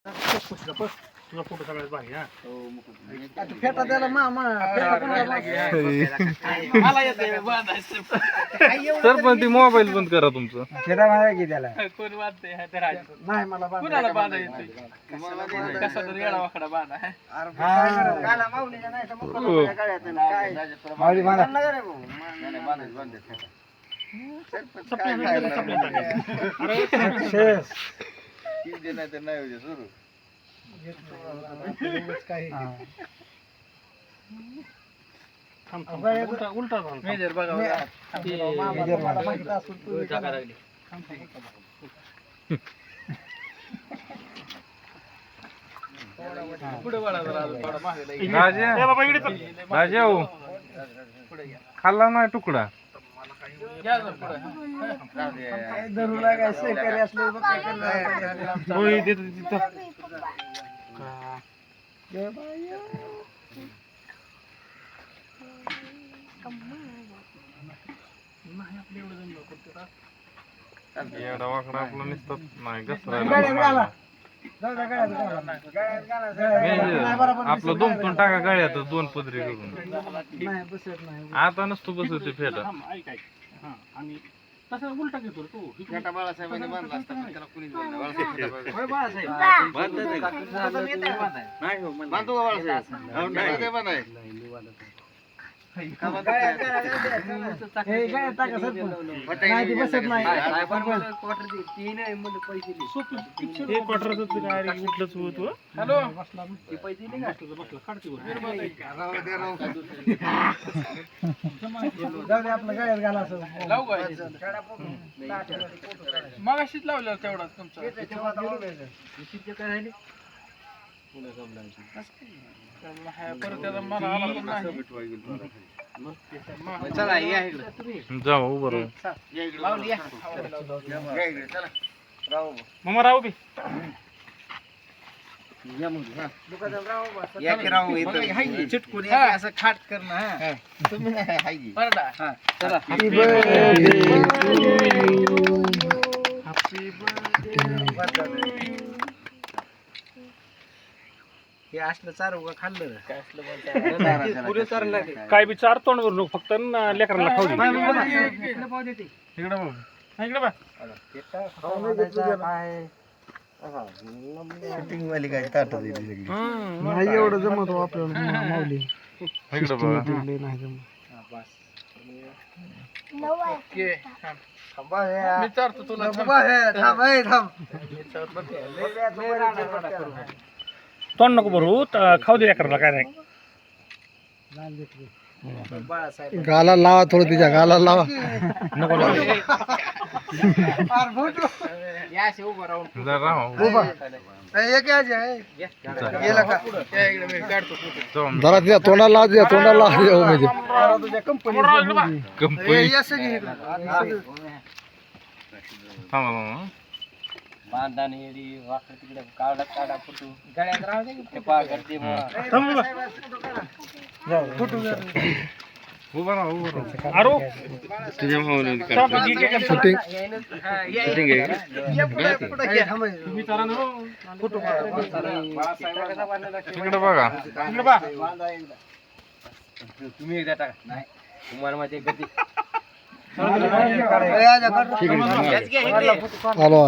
तुझा फोटो सगळ्यात भारी हा फेटा द्यायला मामा तर पण ती मोबाईल बंद करा तुमचं. फेटा मारा की त्याला कोण वाटतंय नाही मला कुणाला बांधा येतोय कसा तर येडा वाकडा बांधा गाला माऊलीच्या नाही तर मुक्कामाच्या गाड्यात काय माऊली बांधा उलटा मेजर बघा पुढे राजा खाल्ला नाही तुकडा. धरू लागाय सहकारी असले येडा वाकडा आपला नुसतं नाही आपलं दोन टाका गळ्यात दोन पदरी करून आता नसतो बसवते फेटा. आणि तसं उलटा घेतो तू फेटा बाळासाहेबांनी बांधला असता पण त्याला कुणीच बांधला बांधतो का बाळासाहेब बसत नाही उठलंच होतो हॅलो आपलं गाड्यात घाला असं मग अशीच लावल्यावर तेवढाच तुमचा परत त्याचा मला आला पण नाही चला या इकडे जाऊ बरोबर मग राहू बी चिटकून असं खाट करणं तुम्ही नाही चला हे असलं चारू का खाल्लं पुरे चारला काय बी चार तोंड करू नको फक्त लेकरांना खाऊ दे इकडे बा शूटिंग वाली काय ताट दिली सगळी नाही एवढं जमत आपल्याला माऊली इकडं बघा. नाही जमत मी चारतो तुला तोंड नको भरू खाऊ दे लेकरांना काय नाही गाला लावा थोडं तिच्या गाला लावा नको जरा राहा. जरा तिच्या तोंडाला लावा तिच्या तोंडाला लावा म्हणजे कंपनी थांबा मामा. उभा राहा अरे तुझ्या भावाला शूटिंग तुम्ही चारा नको तिकडे बघा. इकडे बा तुम्ही एकदा टाका नाही तुम्हाला माझी गती आलो